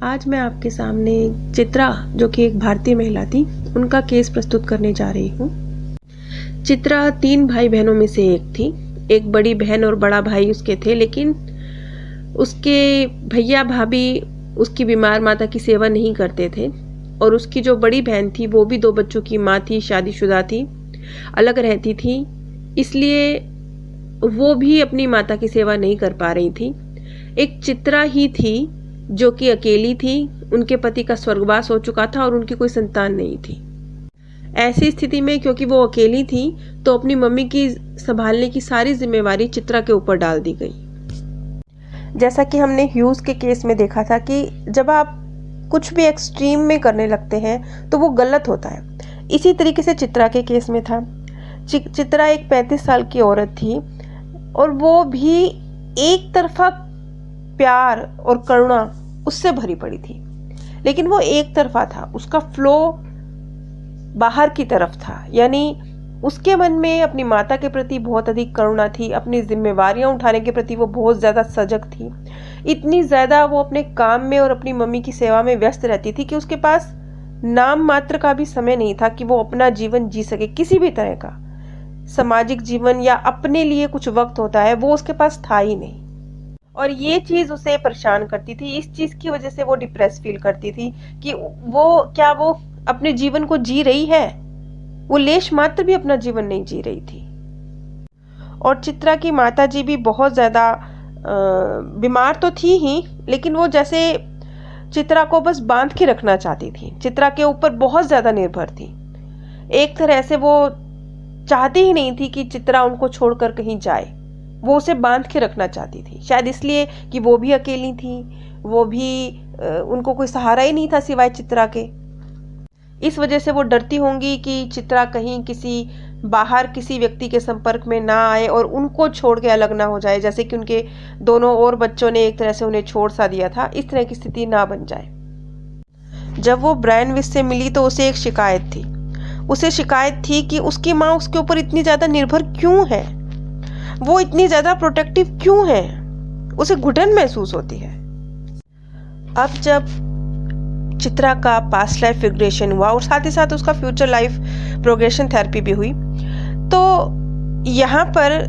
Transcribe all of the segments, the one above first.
आज मैं आपके सामने चित्रा, जो कि एक भारतीय महिला थी, उनका केस प्रस्तुत करने जा रही हूँ। चित्रा 3 भाई बहनों में से एक थी। एक बड़ी बहन और बड़ा भाई उसके थे, लेकिन उसके भैया भाभी उसकी बीमार माता की सेवा नहीं करते थे। और उसकी जो बड़ी बहन थी वो भी 2 बच्चों की माँ थी, शादीशुदा थी, अलग रहती थी, इसलिए वो भी अपनी माता की सेवा नहीं कर पा रही थी। एक चित्रा ही थी जो कि अकेली थी। उनके पति का स्वर्गवास हो चुका था और उनकी कोई संतान नहीं थी। ऐसी स्थिति में क्योंकि वो अकेली थी तो अपनी मम्मी की संभालने की सारी जिम्मेवारी चित्रा के ऊपर डाल दी गई। जैसा कि हमने ह्यूज के केस में देखा था कि जब आप कुछ भी एक्सट्रीम में करने लगते हैं तो वो गलत होता है। इसी तरीके से चित्रा के केस में था। चित्रा एक 35 साल की औरत थी और वो भी एक तरफा प्यार और करुणा उससे भरी पड़ी थी, लेकिन वो एक तरफा था। उसका फ्लो बाहर की तरफ था, यानी उसके मन में अपनी माता के प्रति बहुत अधिक करुणा थी। अपनी जिम्मेवारियां उठाने के प्रति वो बहुत ज़्यादा सजग थी। इतनी ज़्यादा वो अपने काम में और अपनी मम्मी की सेवा में व्यस्त रहती थी कि उसके पास नाम मात्र का भी समय नहीं था कि वो अपना जीवन जी सके। किसी भी तरह का सामाजिक जीवन या अपने लिए कुछ वक्त होता है, वो उसके पास था ही नहीं। और ये चीज़ उसे परेशान करती थी। इस चीज़ की वजह से वो डिप्रेस फील करती थी कि वो अपने जीवन को जी रही है। वो लेश मात्र भी अपना जीवन नहीं जी रही थी। और चित्रा की माताजी भी बहुत ज़्यादा बीमार तो थी ही, लेकिन वो जैसे चित्रा को बस बांध के रखना चाहती थी। चित्रा के ऊपर बहुत ज़्यादा निर्भर थी। एक तरह से वो चाहती ही नहीं थी कि चित्रा उनको छोड़कर कहीं जाए। वो उसे बांध के रखना चाहती थी, शायद इसलिए कि वो भी अकेली थी। वो भी उनको कोई सहारा ही नहीं था सिवाय चित्रा के। इस वजह से वो डरती होंगी कि चित्रा कहीं बाहर किसी व्यक्ति के संपर्क में ना आए और उनको छोड़ के अलग ना हो जाए, जैसे कि उनके दोनों और बच्चों ने एक तरह से उन्हें छोड़ सा दिया था। इस तरह की स्थिति ना बन जाए। जब वो ब्रायन विस से मिली तो उसे एक शिकायत थी। उसे शिकायत थी कि उसकी माँ उसके ऊपर इतनी ज़्यादा निर्भर क्यों है, वो इतनी ज़्यादा प्रोटेक्टिव क्यों है। उसे घुटन महसूस होती है। अब जब चित्रा का पास्ट लाइफ रिग्रेशन हुआ और साथ ही साथ उसका फ्यूचर लाइफ प्रोग्रेशन थेरेपी भी हुई, तो यहाँ पर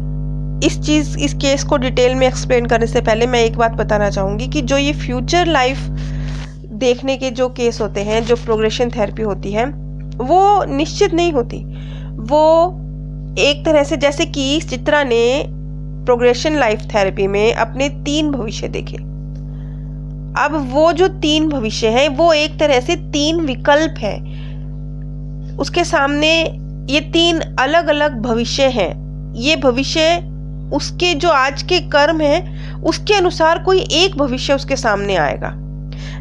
इस केस को डिटेल में एक्सप्लेन करने से पहले मैं एक बात बताना चाहूँगी कि जो ये फ्यूचर लाइफ देखने के जो केस होते हैं, जो प्रोग्रेशन थेरेपी होती है, वो निश्चित नहीं होती। वो एक तरह से, जैसे कि चित्रा ने प्रोग्रेशन लाइफ थेरेपी में अपने 3 भविष्य देखे। अब वो जो 3 भविष्य हैं वो एक तरह से 3 विकल्प हैं। उसके सामने ये 3 अलग अलग भविष्य हैं। ये भविष्य उसके जो आज के कर्म हैं उसके अनुसार कोई एक भविष्य उसके सामने आएगा।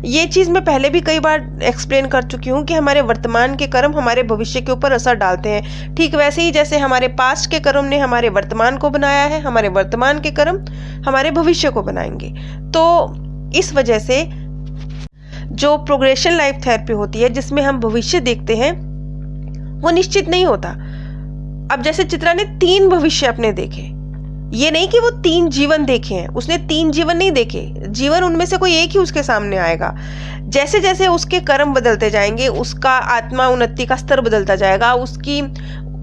ये चीज़ मैं पहले भी कई बार एक्सप्लेन कर चुकी हूँ कि हमारे वर्तमान के कर्म हमारे भविष्य के ऊपर असर डालते हैं। ठीक वैसे ही जैसे हमारे पास्ट के कर्म ने हमारे वर्तमान को बनाया है, हमारे वर्तमान के कर्म हमारे भविष्य को बनाएंगे। तो इस वजह से जो प्रोग्रेशन लाइफ थेरेपी होती है, जिसमें हम भविष्य देखते हैं, वो निश्चित नहीं होता। अब जैसे चित्रा ने 3 भविष्य अपने देखे, ये नहीं कि वो 3 जीवन देखे हैं। उसने 3 जीवन नहीं देखे। जीवन उनमें से कोई एक ही उसके सामने आएगा। जैसे जैसे उसके कर्म बदलते जाएंगे, उसका आत्मा उन्नति का स्तर बदलता जाएगा,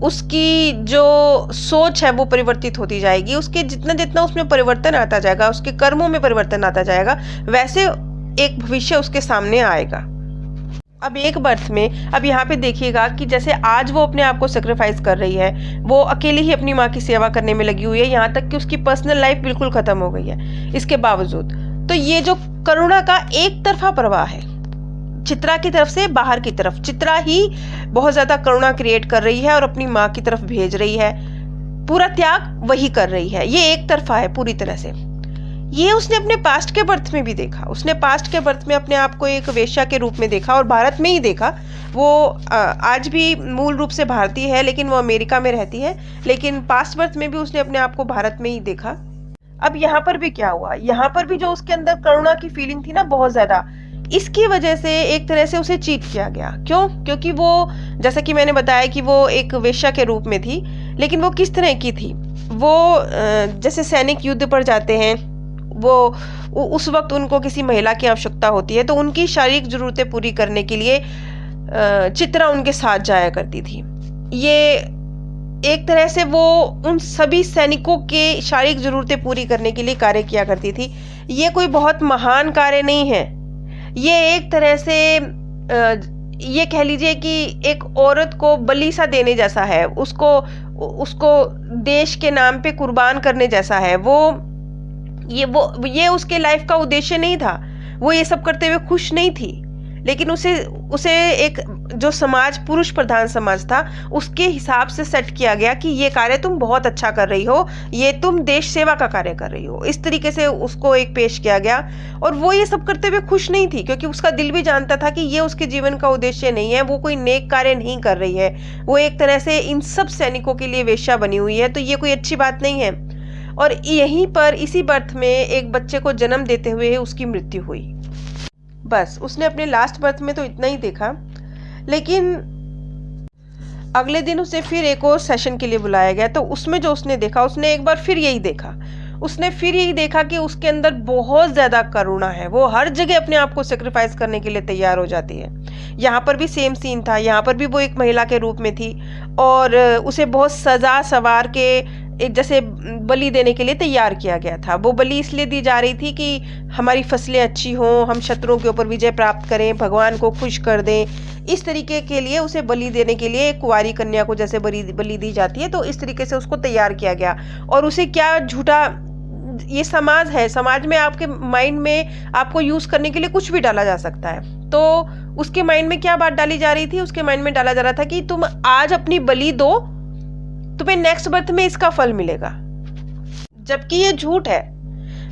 उसकी जो सोच है वो परिवर्तित होती जाएगी। उसके जितना जितना उसमें परिवर्तन आता जाएगा, उसके कर्मों में परिवर्तन आता जाएगा, वैसे एक भविष्य उसके सामने आएगा। अब एक बर्थ में, अब यहाँ पे देखिएगा कि जैसे आज वो अपने आप को सेक्रीफाइस कर रही है, वो अकेली ही अपनी माँ की सेवा करने में लगी हुई है, यहाँ तक कि उसकी पर्सनल लाइफ बिल्कुल खत्म हो गई है इसके बावजूद। तो ये जो करुणा का एक तरफा प्रवाह है चित्रा की तरफ से बाहर की तरफ, चित्रा ही बहुत ज्यादा करुणा क्रिएट कर रही है और अपनी माँ की तरफ भेज रही है। पूरा त्याग वही कर रही है। ये एक तरफा है पूरी तरह से। ये उसने अपने पास्ट के बर्थ में भी देखा। उसने पास्ट के बर्थ में अपने आप को एक वेश्या के रूप में देखा और भारत में ही देखा। वो आज भी मूल रूप से भारतीय है, लेकिन वो अमेरिका में रहती है, लेकिन पास्ट बर्थ में भी उसने अपने आप को भारत में ही देखा। अब यहाँ पर भी क्या हुआ, यहाँ पर भी जो उसके अंदर करुणा की फीलिंग थी ना बहुत ज्यादा, इसकी वजह से एक तरह से उसे चीट किया गया। क्यों? क्योंकि वो, जैसा कि मैंने बताया कि वो एक वेश्या के रूप में थी, लेकिन वो किस तरह की थी? वो जैसे सैनिक युद्ध पर जाते हैं उस वक्त उनको किसी महिला की आवश्यकता होती है तो उनकी शारीरिक जरूरतें पूरी करने के लिए चित्रा उनके साथ जाया करती थी। ये एक तरह से वो उन सभी सैनिकों के शारीरिक जरूरतें पूरी करने के लिए कार्य किया करती थी। ये कोई बहुत महान कार्य नहीं है, ये एक तरह से ये कह लीजिए कि एक औरत को बलि सा देने जैसा है, उसको देश के नाम पे कुर्बान करने जैसा है। ये उसके लाइफ का उद्देश्य नहीं था, वो ये सब करते हुए खुश नहीं थी, लेकिन उसे एक जो समाज पुरुष प्रधान समाज था उसके हिसाब से सेट किया गया कि ये कार्य तुम बहुत अच्छा कर रही हो, ये तुम देश सेवा का कार्य कर रही हो, इस तरीके से उसको एक पेश किया गया। और वो ये सब करते हुए खुश नहीं थी, क्योंकि उसका दिल भी जानता था कि ये उसके जीवन का उद्देश्य नहीं है, वो कोई नेक कार्य नहीं कर रही है, वो एक तरह से इन सब सैनिकों के लिए वेश्या बनी हुई है, तो ये कोई अच्छी बात नहीं है। और यहीं पर इसी बर्थ में एक बच्चे को जन्म देते हुए उसकी मृत्यु हुई। बस उसने अपने लास्ट बर्थ में तो इतना ही देखा, लेकिन अगले दिन उसे फिर एक और सेशन के लिए बुलाया गया, तो उसमें जो उसने देखा, उसने एक बार फिर यही देखा, उसने फिर यही देखा कि उसके अंदर बहुत ज़्यादा करुणा है, वो हर जगह अपने आप को सेक्रीफाइस करने के लिए तैयार हो जाती है। यहाँ पर भी सेम सीन था, यहाँ पर भी वो एक महिला के रूप में थी और उसे बहुत सजा सवार के एक जैसे बलि देने के लिए तैयार किया गया था। वो बलि इसलिए दी जा रही थी कि हमारी फसलें अच्छी हों, हम शत्रुओं के ऊपर विजय प्राप्त करें, भगवान को खुश कर दें, इस तरीके के लिए उसे बलि देने के लिए एक कुंवारी कन्या को जैसे बलि दी जाती है, तो इस तरीके से उसको तैयार किया गया। और उसे क्या झूठा, ये समाज है, समाज में आपके माइंड में आपको यूज करने के लिए कुछ भी डाला जा सकता है। तो उसके माइंड में क्या बात डाली जा रही थी, उसके माइंड में डाला जा रहा था कि तुम आज अपनी बलि दो, तुम्हें नेक्स्ट बर्थ में इसका फल मिलेगा, जबकि ये झूठ है।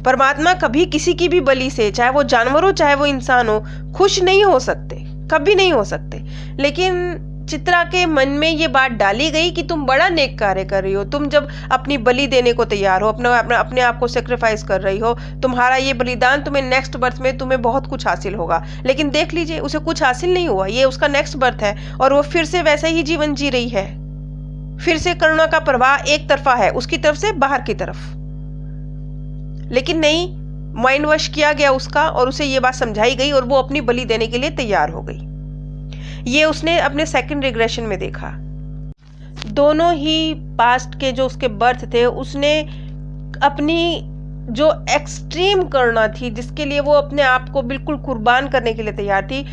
परमात्मा कभी किसी की भी बलि से, चाहे वो जानवर हो चाहे वो इंसान हो, खुश नहीं हो सकते, कभी नहीं हो सकते। लेकिन चित्रा के मन में ये बात डाली गई कि तुम बड़ा नेक कार्य कर रही हो, तुम जब अपनी बलि देने को तैयार हो, अपने आप को सेक्रीफाइस कर रही हो, तुम्हारा ये बलिदान तुम्हें नेक्स्ट बर्थ में तुम्हें बहुत कुछ हासिल होगा। लेकिन देख लीजिए, उसे कुछ हासिल नहीं हुआ, ये उसका नेक्स्ट बर्थ है और वो फिर से वैसा ही जीवन जी रही है, फिर से करुणा का प्रवाह एक तरफा है, उसकी तरफ से बाहर की तरफ। लेकिन नहीं, माइंड वॉश किया गया उसका और उसे ये बात समझाई गई और वो अपनी बलि देने के लिए तैयार हो गई। ये उसने अपने सेकंड रिग्रेशन में देखा। दोनों ही पास्ट के जो उसके बर्थ थे, उसने अपनी जो एक्सट्रीम करुणा थी, जिसके लिए वो अपने आप को बिल्कुल कुर्बान करने के लिए तैयार थी,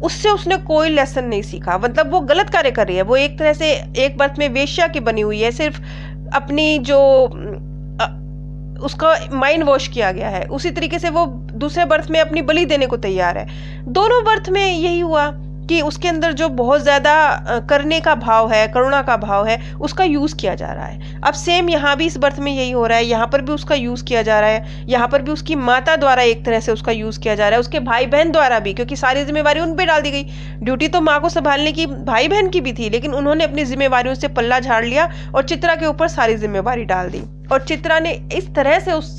उससे उसने कोई लेसन नहीं सीखा। मतलब वो गलत कार्य कर रही है, वो एक तरह से एक बर्थ में वेश्या की बनी हुई है, सिर्फ अपनी जो उसका माइंड वॉश किया गया है, उसी तरीके से वो दूसरे बर्थ में अपनी बलि देने को तैयार है। दोनों बर्थ में यही हुआ कि उसके अंदर जो बहुत ज़्यादा करने का भाव है, करुणा का भाव है, उसका यूज़ किया जा रहा है। अब सेम यहाँ भी इस बर्थ में यही हो रहा है, यहाँ पर भी उसका यूज़ किया जा रहा है, यहाँ पर भी उसकी माता द्वारा एक तरह से उसका यूज़ किया जा रहा है, उसके भाई बहन द्वारा भी, क्योंकि सारी जिम्मेवारी उन पर डाल दी गई। ड्यूटी तो माँ को संभालने की भाई बहन की भी थी, लेकिन उन्होंने अपनी जिम्मेवारियों से पल्ला झाड़ लिया और चित्रा के ऊपर सारी जिम्मेवारी डाल दी। और चित्रा ने इस तरह से उस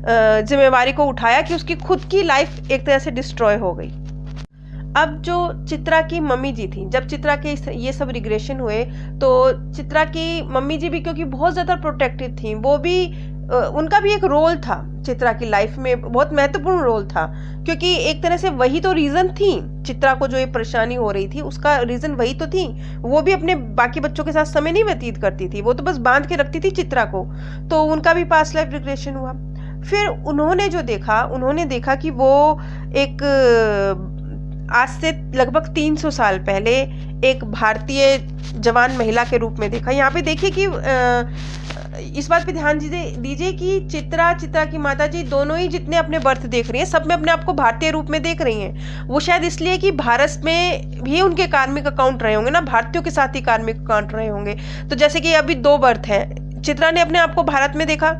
जिम्मेवारी को उठाया कि उसकी खुद की लाइफ एक तरह से डिस्ट्रॉय हो गई। अब जो चित्रा की मम्मी जी थी, जब चित्रा के ये सब रिग्रेशन हुए, तो चित्रा की मम्मी जी भी क्योंकि बहुत ज़्यादा प्रोटेक्टिव थी, वो भी उनका भी एक रोल था चित्रा की लाइफ में, बहुत महत्वपूर्ण रोल था, क्योंकि एक तरह से वही तो रीज़न थी चित्रा को जो ये परेशानी हो रही थी, उसका रीज़न वही तो थी। वो भी अपने बाकी बच्चों के साथ समय नहीं व्यतीत करती थी, वो तो बस बांध के रखती थी चित्रा को, तो उनका भी पास्ट लाइफ रिग्रेशन हुआ। फिर उन्होंने जो देखा, उन्होंने देखा कि वो एक आज से लगभग 300 साल पहले एक भारतीय जवान महिला के रूप में देखा। यहाँ पे देखिए कि इस बात पे ध्यान दीजिए कि चित्रा की माता जी दोनों ही जितने अपने बर्थ देख रही हैं, सब में अपने आप को भारतीय रूप में देख रही हैं। वो शायद इसलिए कि भारत में भी उनके कार्मिक अकाउंट रहे होंगे ना, भारतीयों के साथ ही कार्मिक अकाउंट रहे होंगे। तो जैसे कि अभी 2 बर्थ हैं, चित्रा ने अपने आप को भारत में देखा,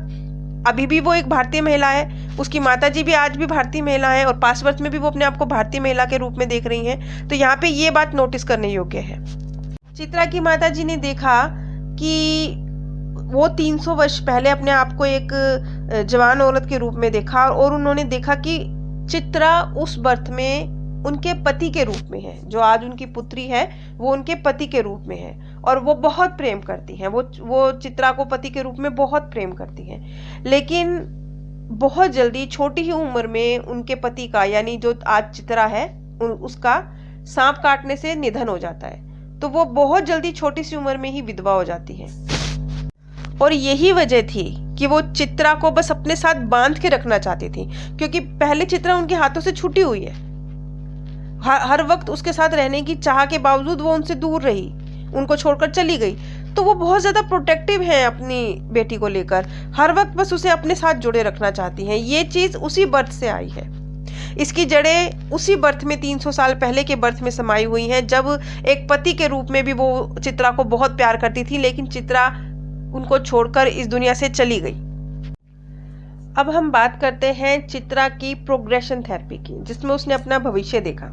अभी भी वो एक भारतीय महिला है, उसकी माताजी भी आज भी भारतीय महिला है, और पास्ट बर्थ में भी वो अपने आप को भारतीय महिला के रूप में देख रही हैं। तो यहाँ पे ये बात नोटिस करने योग्य है। चित्रा की माताजी ने देखा कि वो 300 वर्ष पहले अपने आप को एक जवान औरत के रूप में देखा, और उन्होंने देखा कि चित्रा उस बर्थ में उनके पति के रूप में है, जो आज उनकी पुत्री है वो उनके पति के रूप में है, और वो बहुत प्रेम करती हैं, वो चित्रा को पति के रूप में बहुत प्रेम करती हैं। लेकिन बहुत जल्दी छोटी ही उम्र में उनके पति का, यानी जो आज चित्रा है, उसका सांप काटने से निधन हो जाता है। तो वो बहुत जल्दी छोटी सी उम्र में ही विधवा हो जाती है। और यही वजह थी कि वो चित्रा को बस अपने साथ बांध के रखना चाहती थी, क्योंकि पहले चित्रा उनके हाथों से छूटी हुई है। हर वक्त उसके साथ रहने की चाह के बावजूद वो उनसे दूर रही, उनको छोड़कर चली गई। तो वो बहुत ज़्यादा प्रोटेक्टिव हैं अपनी बेटी को लेकर, हर वक्त बस उसे अपने साथ जुड़े रखना चाहती हैं। ये चीज़ उसी बर्थ से आई है। इसकी जड़ें उसी बर्थ में 300 साल पहले के बर्थ में समाई हुई हैं, जब एक पति के रूप में भी वो चित्रा को बहुत प्यार करती थी, लेकिन चित्रा उनको छोड़कर इस दुनिया से चली गई। अब हम बात करते हैं चित्रा की प्रोग्रेशन थेरेपी की, जिसमें उसने अपना भविष्य देखा।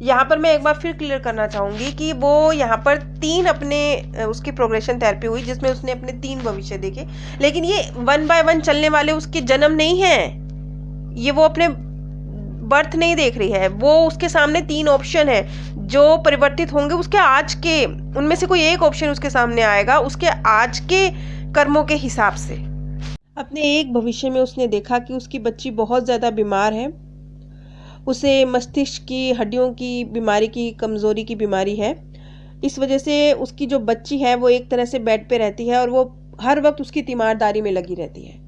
यहाँ पर मैं एक बार फिर क्लियर करना चाहूँगी कि वो यहाँ पर 3 अपने उसकी प्रोग्रेशन थेरेपी हुई, जिसमें उसने अपने 3 भविष्य देखे। लेकिन ये 1 बाय 1 चलने वाले उसके जन्म नहीं हैं, ये वो अपने बर्थ नहीं देख रही है। वो उसके सामने 3 ऑप्शन है जो परिवर्तित होंगे उसके आज के, उनमें से कोई एक ऑप्शन उसके सामने आएगा उसके आज के कर्मों के हिसाब से। अपने एक भविष्य में उसने देखा कि उसकी बच्ची बहुत ज़्यादा बीमार है, उसे मस्तिष्क की हड्डियों की बीमारी की, कमज़ोरी की बीमारी है। इस वजह से उसकी जो बच्ची है वो एक तरह से बेड पे रहती है और वो हर वक्त उसकी तीमारदारी में लगी रहती है।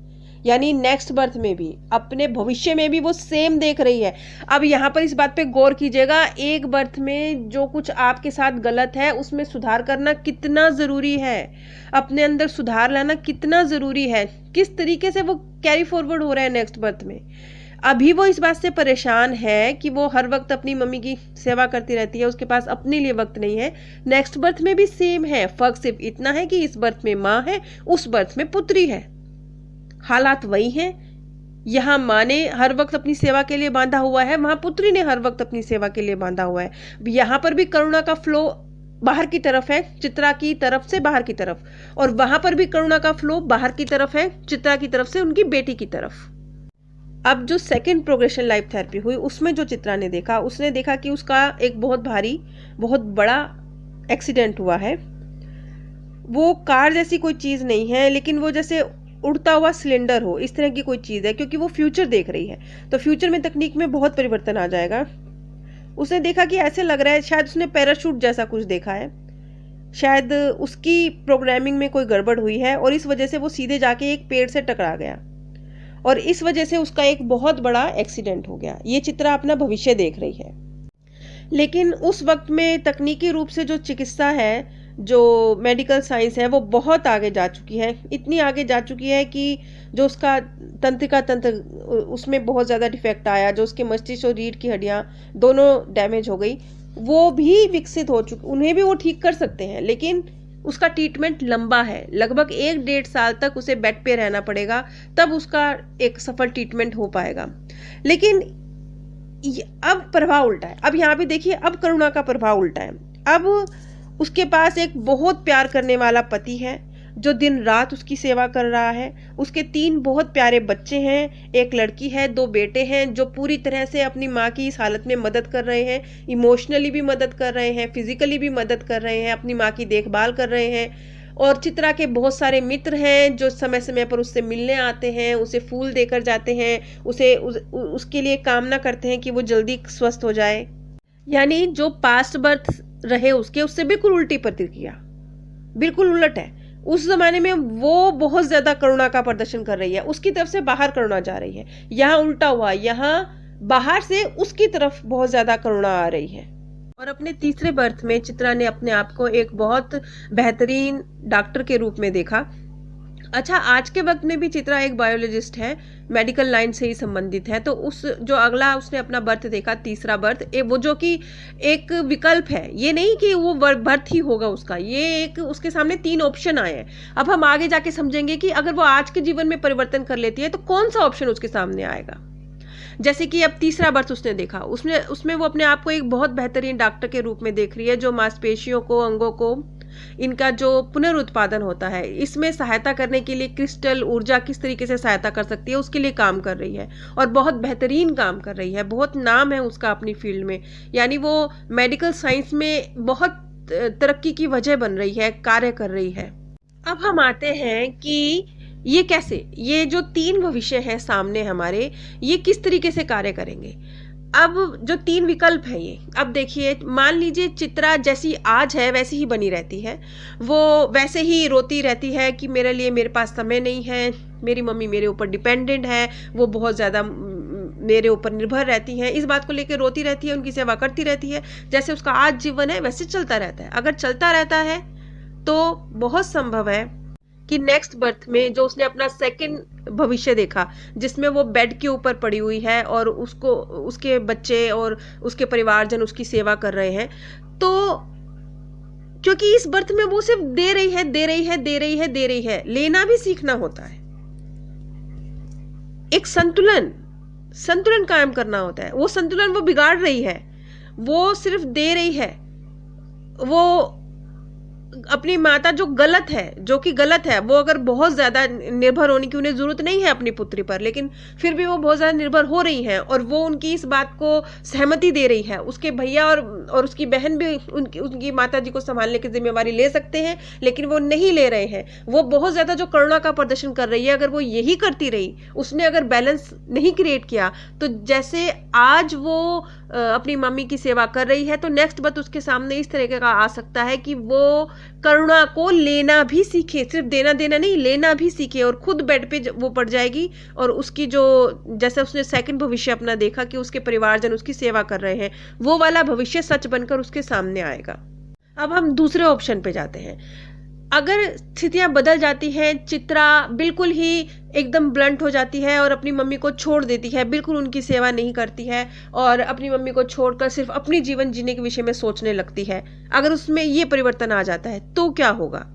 यानी नेक्स्ट बर्थ में भी, अपने भविष्य में भी वो सेम देख रही है। अब यहाँ पर इस बात पे गौर कीजिएगा, एक बर्थ में जो कुछ आपके साथ गलत है उसमें सुधार करना कितना ज़रूरी है, अपने अंदर सुधार लाना कितना ज़रूरी है, किस तरीके से वो कैरी फॉरवर्ड हो रहा है नेक्स्ट बर्थ में। अभी वो इस बात से परेशान है कि वो हर वक्त अपनी मम्मी की सेवा करती रहती है, उसके पास अपने लिए वक्त नहीं है। नेक्स्ट बर्थ में भी सेम है, फर्क सिर्फ इतना है कि इस बर्थ में माँ है, उस बर्थ में पुत्री है। हालात वही हैं। यहाँ माँ ने हर वक्त अपनी सेवा के लिए बांधा हुआ है, वहाँ पुत्री ने हर वक्त अपनी सेवा के लिए बांधा हुआ है। यहाँ पर भी करुणा का फ्लो बाहर की तरफ है, चित्रा की तरफ से बाहर की तरफ, और वहां पर भी करुणा का फ्लो बाहर की तरफ है, चित्रा की तरफ से उनकी बेटी की तरफ। अब जो सेकंड प्रोग्रेशन लाइफ थेरेपी हुई, उसमें जो चित्रा ने देखा, उसने देखा कि उसका एक बहुत भारी, बहुत बड़ा एक्सीडेंट हुआ है। वो कार जैसी कोई चीज़ नहीं है, लेकिन वो जैसे उड़ता हुआ सिलेंडर हो, इस तरह की कोई चीज़ है, क्योंकि वो फ्यूचर देख रही है। तो फ्यूचर में तकनीक में बहुत परिवर्तन आ जाएगा। उसने देखा कि ऐसे लग रहा है शायद उसने पैराशूट जैसा कुछ देखा है, शायद उसकी प्रोग्रामिंग में कोई गड़बड़ हुई है और इस वजह से वो सीधे जाके एक पेड़ से टकरा गया और इस वजह से उसका एक बहुत बड़ा एक्सीडेंट हो गया। ये चित्रा अपना भविष्य देख रही है। लेकिन उस वक्त में तकनीकी रूप से जो चिकित्सा है, जो मेडिकल साइंस है, वो बहुत आगे जा चुकी है। इतनी आगे जा चुकी है कि जो उसका तंत्रिका तंत्र, उसमें बहुत ज़्यादा डिफेक्ट आया, जो उसके मस्तिष्क और रीढ़ की हड्डियाँ दोनों डैमेज हो गई, वो भी विकसित हो चुकी, उन्हें भी वो ठीक कर सकते हैं। लेकिन उसका ट्रीटमेंट लंबा है, लगभग 1-1.5 साल तक उसे बेड पे रहना पड़ेगा, तब उसका एक सफल ट्रीटमेंट हो पाएगा। लेकिन अब प्रभाव उल्टा है। अब यहाँ पे देखिए, अब करुणा का प्रभाव उल्टा है। अब उसके पास एक बहुत प्यार करने वाला पति है जो दिन रात उसकी सेवा कर रहा है। उसके 3 बहुत प्यारे बच्चे हैं, एक लड़की है, 2 बेटे हैं, जो पूरी तरह से अपनी माँ की इस हालत में मदद कर रहे हैं, इमोशनली भी मदद कर रहे हैं, फिजिकली भी मदद कर रहे हैं, अपनी माँ की देखभाल कर रहे हैं। और चित्रा के बहुत सारे मित्र हैं जो समय समय पर उससे मिलने आते हैं, उसे फूल देकर जाते हैं, उसके लिए कामना करते हैं कि वो जल्दी स्वस्थ हो जाए। यानी जो पास्ट बर्थ रहे उससे बिल्कुल उल्टी प्रतिक्रिया, बिल्कुल उलट है। उस जमाने में वो बहुत ज्यादा करुणा का प्रदर्शन कर रही है, उसकी तरफ से बाहर करुणा जा रही है। यहाँ उल्टा हुआ, यहाँ बाहर से उसकी तरफ बहुत ज्यादा करुणा आ रही है। और अपने तीसरे बर्थ में चित्रा ने अपने आप को एक बहुत बेहतरीन डॉक्टर के रूप में देखा। अच्छा, आज के वक्त में भी चित्रा एक बायोलॉजिस्ट है, मेडिकल लाइन से ही संबंधित है। तो उस जो अगला उसने अपना बर्थ देखा, तीसरा बर्थ, वो जो कि एक विकल्प है, ये नहीं कि वो बर्थ ही होगा उसका, ये एक उसके सामने 3 ऑप्शन आए हैं। अब हम आगे जाके समझेंगे कि अगर वो आज के जीवन में परिवर्तन कर लेती है तो कौन सा ऑप्शन उसके सामने आएगा। जैसे कि अब तीसरा बर्थ उसने देखा, उसमें वो अपने आप को एक बहुत बेहतरीन डॉक्टर के रूप में देख रही है, जो मांसपेशियों को, अंगों को, इनका जो पुनरुत्पादन होता है, इसमें सहायता करने के लिए क्रिस्टल ऊर्जा किस तरीके से सहायता कर सकती है, उसके लिए काम कर रही है और बहुत बेहतरीन काम कर रही है। बहुत नाम है उसका अपनी फील्ड में, यानी वो मेडिकल साइंस में बहुत तरक्की की वजह बन रही है, कार्य कर रही है। अब हम आते हैं कि ये कैसे, ये जो 3 भविष्य हैं सामने हमारे, ये किस तरीके से कार्य करेंगे। अब जो 3 विकल्प हैं ये, अब देखिए मान लीजिए चित्रा जैसी आज है वैसी ही बनी रहती है, वो वैसे ही रोती रहती है कि मेरे लिए मेरे पास समय नहीं है, मेरी मम्मी मेरे ऊपर डिपेंडेंट है, वो बहुत ज़्यादा मेरे ऊपर निर्भर रहती हैं, इस बात को लेकर रोती रहती है, उनकी सेवा करती रहती है, जैसे उसका आज जीवन है वैसे चलता रहता है। अगर चलता रहता है तो बहुत संभव है कि नेक्स्ट बर्थ में जो उसने अपना सेकंड भविष्य देखा, जिसमें वो बेड के ऊपर पड़ी हुई है और उसको उसके बच्चे और उसके परिवारजन उसकी सेवा कर रहे हैं, तो क्योंकि इस बर्थ में वो सिर्फ दे रही है, दे रही है, दे रही है, दे रही है, लेना भी सीखना होता है। एक संतुलन कायम करना होता है। वो संतुलन वो बिगाड़ रही है, वो सिर्फ दे रही है, वो अपनी माता जो कि गलत है, वो अगर बहुत ज्यादा निर्भर होने की उन्हें जरूरत नहीं है अपनी पुत्री पर, लेकिन फिर भी वो बहुत ज्यादा निर्भर हो रही हैं और वो उनकी इस बात को सहमति दे रही है। उसके भैया और उसकी बहन भी उनकी माता जी को संभालने की जिम्मेवारी ले सकते हैं, लेकिन वो नहीं ले रहे हैं। वो बहुत ज्यादा जो करुणा का प्रदर्शन कर रही है, अगर वो यही करती रही, उसने अगर बैलेंस नहीं क्रिएट किया, तो जैसे आज वो अपनी मम्मी की सेवा कर रही है, तो नेक्स्ट बात उसके सामने इस तरीके का आ सकता है कि वो करुणा को लेना भी सीखे, सिर्फ देना नहीं, लेना भी सीखे, और खुद बेड पे वो पड़ जाएगी और उसकी जो, जैसे उसने सेकंड भविष्य अपना देखा कि उसके परिवारजन उसकी सेवा कर रहे हैं, वो वाला भविष्य सच बनकर उसके सामने आएगा। अब हम दूसरे ऑप्शन पे जाते हैं। अगर स्थितियां बदल जाती हैं, चित्रा बिल्कुल ही एकदम ब्लंट हो जाती है और अपनी मम्मी को छोड़ देती है, बिल्कुल उनकी सेवा नहीं करती है और अपनी मम्मी को छोड़कर सिर्फ अपनी जीवन जीने के विषय में सोचने लगती है, अगर उसमें ये परिवर्तन आ जाता है तो क्या होगा।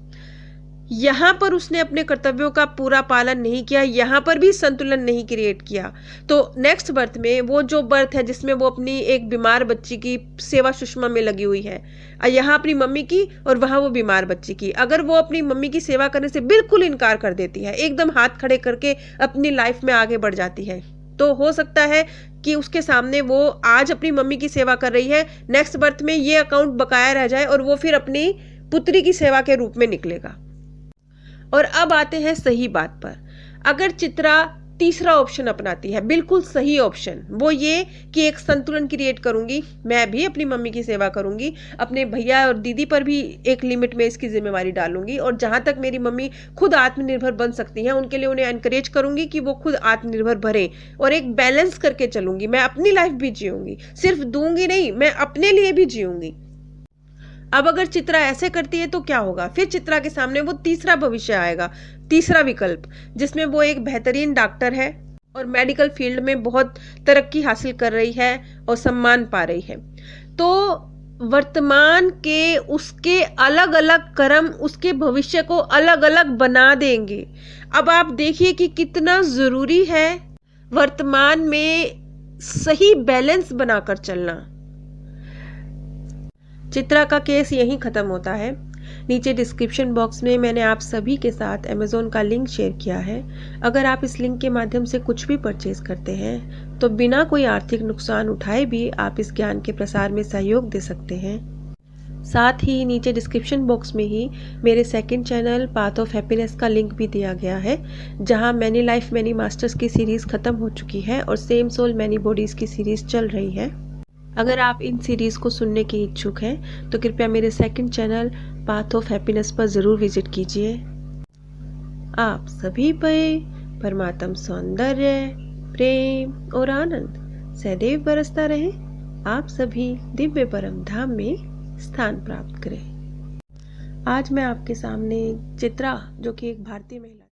यहां पर उसने अपने कर्तव्यों का पूरा पालन नहीं किया, यहां पर भी संतुलन नहीं क्रिएट किया, तो नेक्स्ट बर्थ में वो जो बर्थ है जिसमें वो अपनी एक बीमार बच्ची की सेवा सुषमा में लगी हुई है, यहाँ अपनी मम्मी की और वहां वो बीमार बच्ची की, अगर वो अपनी मम्मी की सेवा करने से बिल्कुल इनकार कर देती है, एकदम हाथ खड़े करके अपनी लाइफ में आगे बढ़ जाती है, तो हो सकता है कि उसके सामने वो आज अपनी मम्मी की सेवा कर रही है, नेक्स्ट बर्थ में ये अकाउंट बकाया रह जाए और वो फिर अपनी पुत्री की सेवा के रूप में निकलेगा। और अब आते हैं सही बात पर। अगर चित्रा तीसरा ऑप्शन अपनाती है, बिल्कुल सही ऑप्शन, वो ये कि एक संतुलन क्रिएट करूंगी, मैं भी अपनी मम्मी की सेवा करूंगी, अपने भैया और दीदी पर भी एक लिमिट में इसकी जिम्मेवारी डालूंगी, और जहां तक मेरी मम्मी खुद आत्मनिर्भर बन सकती हैं उनके लिए उन्हें एनकरेज करूंगी कि वो खुद आत्मनिर्भर बने, और एक बैलेंस करके चलूंगी, मैं अपनी लाइफ भी जीऊंगी, सिर्फ दूंगी नहीं, मैं अपने लिए भी जीऊंगी। अब अगर चित्रा ऐसे करती है तो क्या होगा, फिर चित्रा के सामने वो तीसरा भविष्य आएगा, तीसरा विकल्प, जिसमें वो एक बेहतरीन डॉक्टर है और मेडिकल फील्ड में बहुत तरक्की हासिल कर रही है और सम्मान पा रही है। तो वर्तमान के उसके अलग अलग कर्म उसके भविष्य को अलग अलग बना देंगे। अब आप देखिए कि कितना जरूरी है वर्तमान में सही बैलेंस बनाकर चलना। चित्रा का केस यहीं ख़त्म होता है। नीचे डिस्क्रिप्शन बॉक्स में मैंने आप सभी के साथ अमेज़ॉन का लिंक शेयर किया है। अगर आप इस लिंक के माध्यम से कुछ भी परचेज करते हैं तो बिना कोई आर्थिक नुकसान उठाए भी आप इस ज्ञान के प्रसार में सहयोग दे सकते हैं। साथ ही नीचे डिस्क्रिप्शन बॉक्स में ही मेरे second channel path of happiness का लिंक भी दिया गया है, जहां मैनी लाइफ मैनी मास्टर्स की सीरीज़ ख़त्म हो चुकी है और सेम सोल मैनी बॉडीज़ की सीरीज़ चल रही है। अगर आप इन सीरीज़ को सुनने के इच्छुक हैं तो कृपया मेरे second channel path of happiness पर ज़रूर विजिट कीजिए। आप सभी पे परमात्म सौंदर्य, प्रेम और आनंद सदैव बरसता रहे। आप सभी दिव्य परम धाम में स्थान प्राप्त करें। आज मैं आपके सामने चित्रा, जो कि एक भारतीय महिला